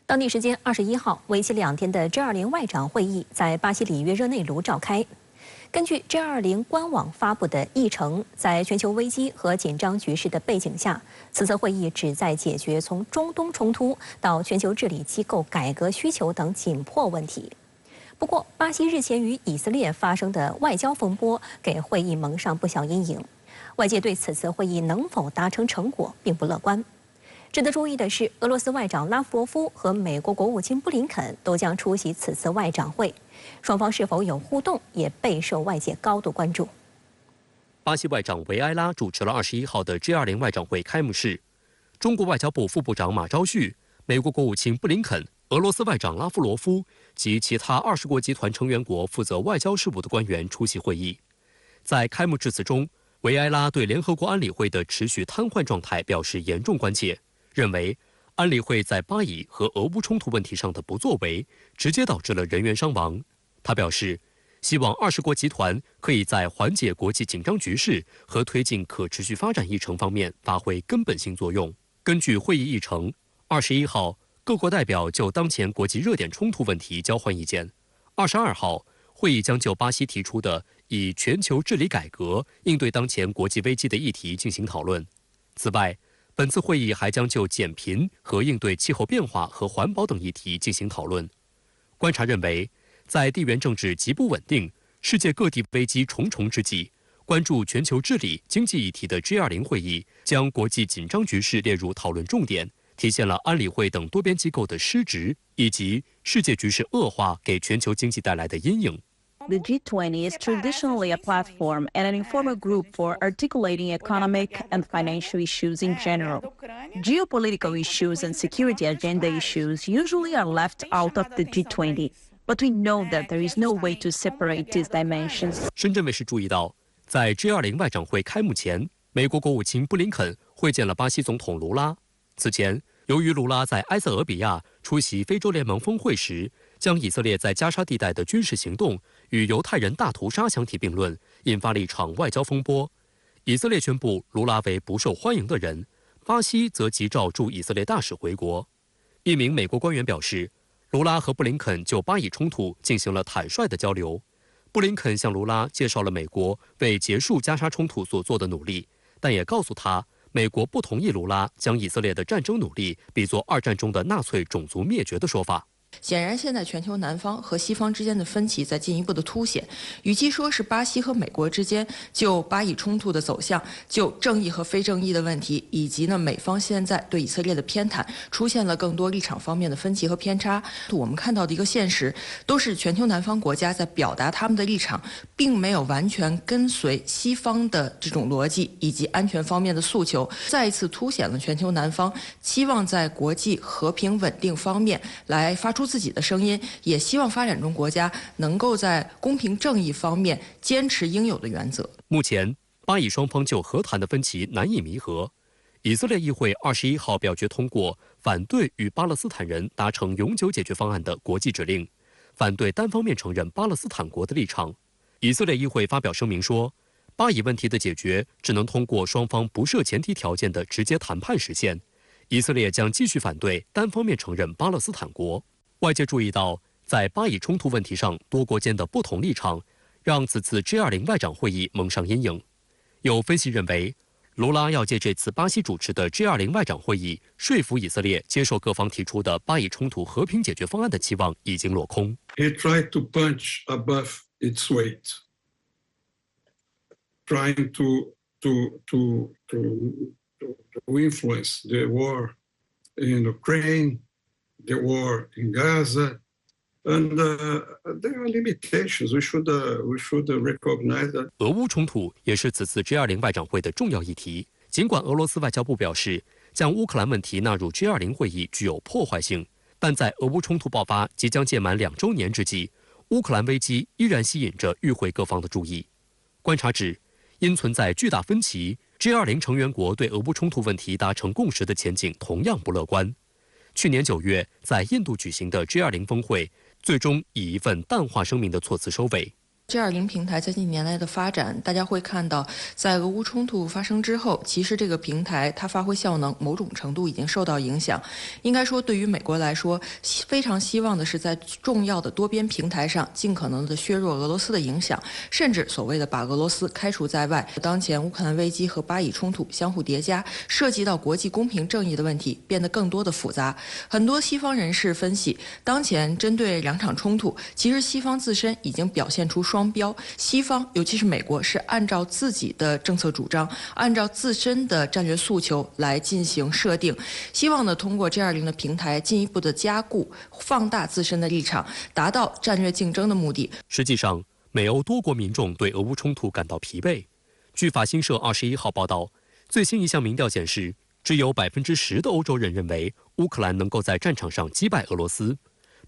当地时间21号，为期2天的 G20 外长会议在巴西里约热内卢召开。根据 G20 官网发布的议程，在全球危机和紧张局势的背景下，此次会议旨在解决从中东冲突到全球治理机构改革需求等紧迫问题。不过，巴西日前与以色列发生的外交风波给会议蒙上不小阴影，外界对此次会议能否达成成果并不乐观。值得注意的是，俄罗斯外长拉夫罗夫和美国国务卿布林肯都将出席此次外长会，双方是否有互动也备受外界高度关注。巴西外长维埃拉主持了21号的 G20 外长会开幕式，中国外交部副部长马朝旭、美国国务卿布林肯、俄罗斯外长拉夫罗夫及其他20国集团成员国负责外交事务的官员出席会议。在开幕致辞中，维埃拉对联合国安理会的持续瘫痪状态表示严重关切，认为安理会在巴以和俄乌冲突问题上的不作为，直接导致了人员伤亡。他表示，希望20国集团可以在缓解国际紧张局势和推进可持续发展议程方面发挥根本性作用。根据会议议程，21号各国代表就当前国际热点冲突问题交换意见。22号，会议将就巴西提出的以全球治理改革应对当前国际危机的议题进行讨论。此外，本次会议还将就减贫和应对气候变化和环保等议题进行讨论。观察认为，在地缘政治极不稳定、世界各地危机重重之际，关注全球治理、经济议题的 G20 会议将国际紧张局势列入讨论重点，体现了安理会等多边机构的失职，以及世界局势恶化给全球经济带来的阴影。The G20 is traditionally a platform and an informal group for articulating economic and financial issues in general. Geopolitical issues and security agenda issues usually are left out of the G20, but we know that there is no way to separate these dimensions. 深圳卫视注意到，在 G20 外长会开幕前，美国国务卿布林肯会见了巴西总统卢拉。此前，由于卢拉在埃塞俄比亚出席非洲联盟峰会时，将以色列在加沙地带的军事行动与犹太人大屠杀相提并论，引发了一场外交风波。以色列宣布卢拉为不受欢迎的人，巴西则急召驻以色列大使回国。一名美国官员表示，卢拉和布林肯就巴以冲突进行了坦率的交流。布林肯向卢拉介绍了美国为结束加沙冲突所做的努力，但也告诉他，美国不同意卢拉将以色列的战争努力比作2战中的纳粹种族灭绝的说法。显然，现在全球南方和西方之间的分歧在进一步的凸显。与其说是巴西和美国之间就巴以冲突的走向、就正义和非正义的问题，以及美方现在对以色列的偏袒，出现了更多立场方面的分歧和偏差。我们看到的一个现实，都是全球南方国家在表达他们的立场，并没有完全跟随西方的这种逻辑以及安全方面的诉求，再一次凸显了全球南方期望在国际和平稳定方面来发出自己的声音，也希望发展中国家能够在公平正义方面坚持应有的原则。目前，巴以双方就和谈的分歧难以弥合。以色列议会21号表决通过反对与巴勒斯坦人达成永久解决方案的国际指令，反对单方面承认巴勒斯坦国的立场。以色列议会发表声明说，巴以问题的解决只能通过双方不设前提条件的直接谈判实现。以色列将继续反对单方面承认巴勒斯坦国。外界注意到，在巴以冲突问题上多国间的不同立场，让此次 G20 外长会议蒙上阴影。有分析认为，卢拉要借这次巴西主持的 G20 外长会议，说服以色列接受各方提出的巴以冲突和平解决方案的期望已经落空。It tried to punch above its weight, trying to influence the war in Ukraine, the war in Gaza, and there are limitations. We should recognize that. 俄乌冲突也是此次 G20 外长会的重要议题。尽管俄罗斯外交部表示，将乌克兰问题纳入 G20 会议具有破坏性，但在俄乌冲突爆发即将届满2周年之际，乌克兰危机依然吸引着与会各方的注意。观察指，因存在巨大分歧， G20 成员国对俄乌冲突问题达成共识的前景同样不乐观。去年9月在印度举行的 G20 峰会，最终以一份淡化声明的措辞收尾。G20平台在近年来的发展，大家会看到，在俄乌冲突发生之后，其实这个平台它发挥效能某种程度已经受到影响。应该说，对于美国来说，非常希望的是在重要的多边平台上尽可能的削弱俄罗斯的影响，甚至所谓的把俄罗斯开除在外。当前乌克兰危机和巴以冲突相互叠加，涉及到国际公平正义的问题变得更多的复杂。很多西方人士分析，当前针对两场冲突，其实西方自身已经表现出双标，西方尤其是美国是按照自己的政策主张，按照自身的战略诉求来进行设定，希望呢通过 G20的平台进一步的加固、放大自身的立场，达到战略竞争的目的。实际上，美欧多国民众对俄乌冲突感到疲惫。据法新社21号报道，最新一项民调显示，只有10%的欧洲人认为乌克兰能够在战场上击败俄罗斯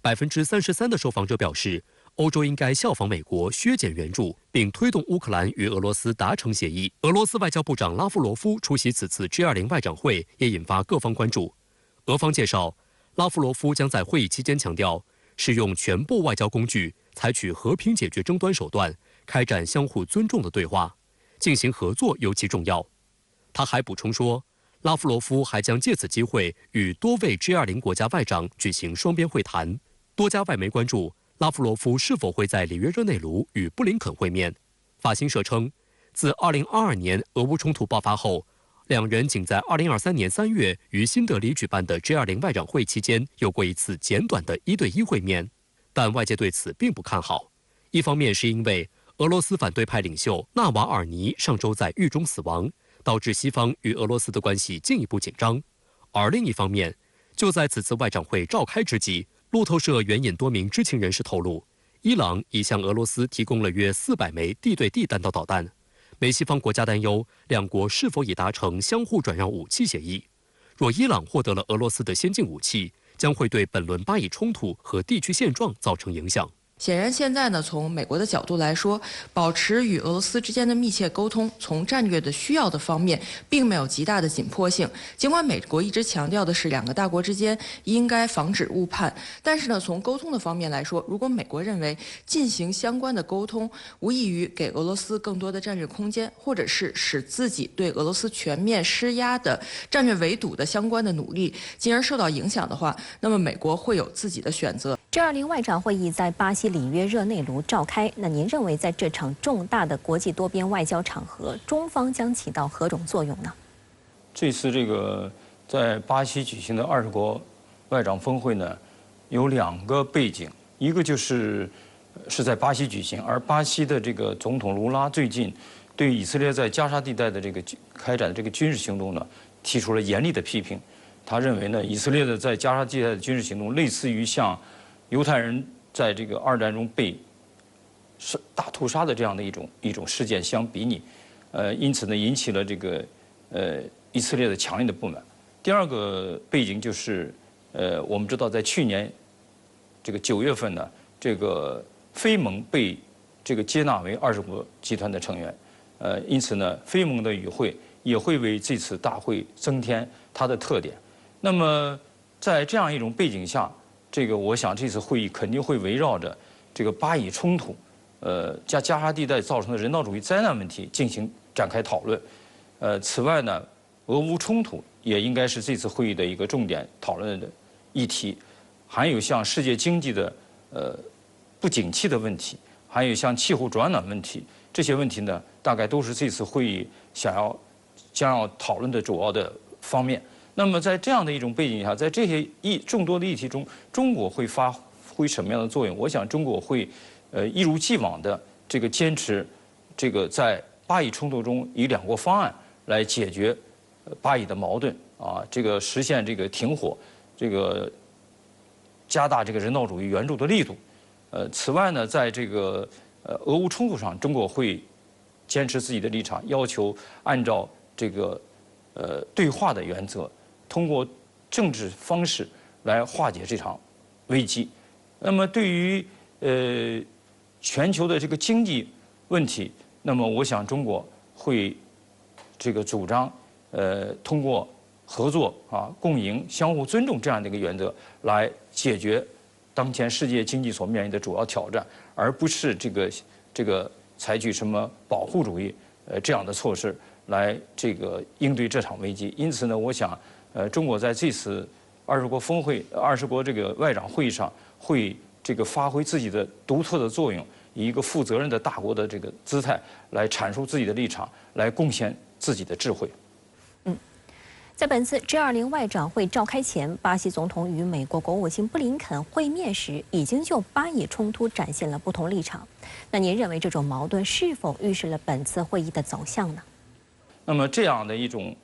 ，33%的受访者表示，欧洲应该效仿美国削减援助，并推动乌克兰与俄罗斯达成协议。俄罗斯外交部长拉夫罗夫出席此次 G20 外长会，也引发各方关注。俄方介绍，拉夫罗夫将在会议期间强调，使用全部外交工具，采取和平解决争端手段，开展相互尊重的对话，进行合作尤其重要。他还补充说，拉夫罗夫还将借此机会与多位 G20 国家外长举行双边会谈。多家外媒关注拉夫罗夫是否会在里约热内卢与布林肯会面。法新社称，自2022年俄乌冲突爆发后，两人仅在2023年3月于新德里举办的 G20 外长会期间有过一次简短的1对1会面，但外界对此并不看好。一方面是因为俄罗斯反对派领袖纳瓦尔尼上周在狱中死亡，导致西方与俄罗斯的关系进一步紧张；而另一方面，就在此次外长会召开之际，路透社援引多名知情人士透露，伊朗已向俄罗斯提供了约400枚地对地弹道导弹。美西方国家担忧两国是否已达成相互转让武器协议。若伊朗获得了俄罗斯的先进武器，将会对本轮巴以冲突和地区现状造成影响。显然，现在呢，从美国的角度来说，保持与俄罗斯之间的密切沟通，从战略的需要的方面，并没有极大的紧迫性。尽管美国一直强调的是两个大国之间应该防止误判，但是呢，从沟通的方面来说，如果美国认为进行相关的沟通无异于给俄罗斯更多的战略空间，或者是使自己对俄罗斯全面施压的战略围堵的相关的努力，进而受到影响的话，那么美国会有自己的选择。G20 外长会议在巴西里约热内卢召开，那您认为在这场重大的国际多边外交场合，中方将起到何种作用呢？这次这个在巴西举行的20国外长峰会呢，有2个背景，一个是在巴西举行，而巴西的这个总统卢拉最近对以色列在加沙地带的这个开展的这个军事行动呢，提出了严厉的批评。他认为呢，以色列的在加沙地带的军事行动类似于像犹太人在这个2战中被大屠杀的这样的一种事件相比拟，因此呢引起了这个以色列的强烈的不满。第2个背景就是，我们知道在去年这个9月份呢，这个非盟被这个接纳为20国集团的成员，因此呢非盟的与会也会为这次大会增添它的特点。那么在这样一种背景下，这个我想这次会议肯定会围绕着这个巴以冲突，加沙地带造成的人道主义灾难问题进行展开讨论。此外呢，俄乌冲突也应该是这次会议的一个重点讨论的议题，还有像世界经济的不景气的问题，还有像气候转暖问题，这些问题呢，大概都是这次会议将要讨论的主要的方面。那么在这样的一种背景下，在这些众多的议题中，中国会发挥什么样的作用？我想中国会一如既往的这个坚持这个在巴以冲突中以2国方案来解决巴以的矛盾啊，这个实现这个停火，这个加大这个人道主义援助的力度。此外呢，在这个俄乌冲突上，中国会坚持自己的立场，要求按照这个对话的原则，通过政治方式来化解这场危机。那么对于全球的这个经济问题，那么我想中国会这个主张通过合作啊、共赢、相互尊重这样的一个原则来解决当前世界经济所面临的主要挑战，而不是这这个采取什么保护主义这样的措施来这个应对这场危机。因此呢，我想中国在这次20国这个外长会议上会这个发挥自己的独特的作用，以一个负责任的大国的这个姿态来阐述自己的立场，来贡献自己的智慧。在本次 G20 外长会召开前，巴西总统与美国国务卿布林肯会面时，已经就巴以冲突展现了不同立场。那您认为这种矛盾是否预示了本次会议的走向呢？那么这样的一种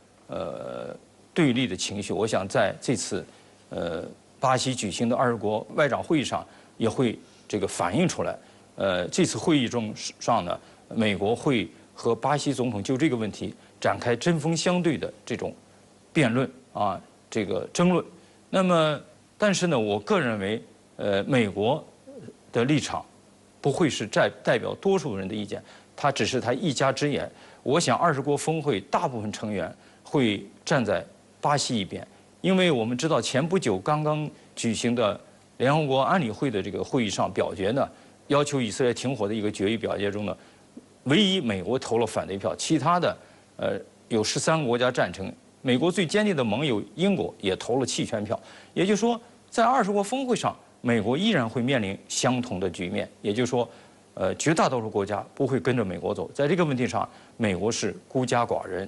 对立的情绪，我想在这次巴西举行的20国外长会议上也会这个反映出来。这次会议上呢，美国会和巴西总统就这个问题展开针锋相对的这种辩论啊，这个争论。那么，但是呢，我个人认为，美国的立场不会是代表多数人的意见，它只是他一家之言。我想20国峰会大部分成员会站在巴西一边，因为我们知道前不久刚刚举行的联合国安理会的这个会议上表决呢，要求以色列停火的一个决议表决中呢，唯一美国投了反对票，其他的有13个国家赞成。美国最坚定的盟友英国也投了弃权票，也就是说，在20国峰会上，美国依然会面临相同的局面，也就是说，绝大多数国家不会跟着美国走，在这个问题上，美国是孤家寡人。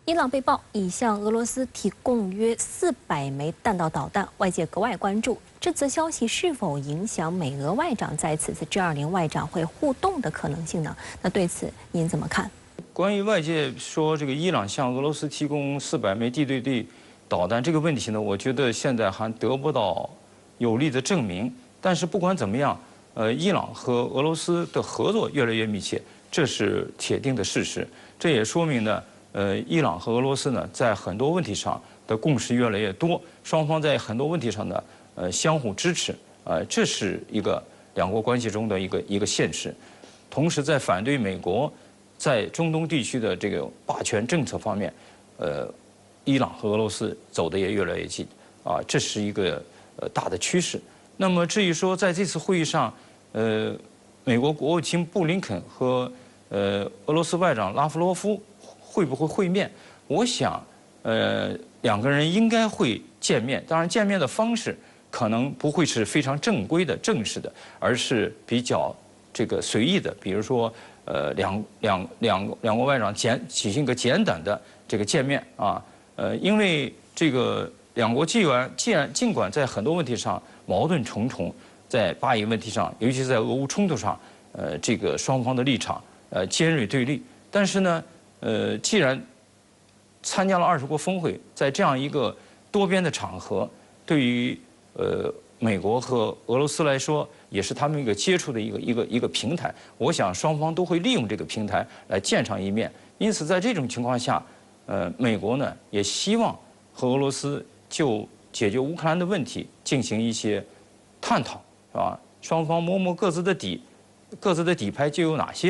伊朗被曝已向俄罗斯提供约400枚弹道导弹，外界格外关注这则消息是否影响美俄外长在此次 G20 外长会互动的可能性呢？那对此您怎么看？关于外界说这个伊朗向俄罗斯提供400枚地对地导弹这个问题呢，我觉得现在还得不到有力的证明。但是不管怎么样，伊朗和俄罗斯的合作越来越密切，这是铁定的事实。这也说明呢，伊朗和俄罗斯呢在很多问题上的共识越来越多，双方在很多问题上呢，相互支持，这是一个两国关系中的一个现实。同时，在反对美国在中东地区的这个霸权政策方面，伊朗和俄罗斯走得也越来越近，这是一个大的趋势。那么至于说在这次会议上，美国国务卿布林肯和俄罗斯外长拉夫罗夫会不会会面？我想，两个人应该会见面，当然见面的方式可能不会是非常正规的、正式的，而是比较这个随意的，比如说。两国外长举行一个简短的这个见面啊，因为这个两国尽管在很多问题上矛盾重重，在巴以问题上，尤其是在俄乌冲突上，这个双方的立场尖锐对立，但是呢，既然参加了20国峰会，在这样一个多边的场合，对于美国和俄罗斯来说，也是他们一个接触的一个平台。我想双方都会利用这个平台来见上一面。因此，在这种情况下，美国呢也希望和俄罗斯就解决乌克兰的问题进行一些探讨，是吧？双方摸摸各自的底牌就有哪些。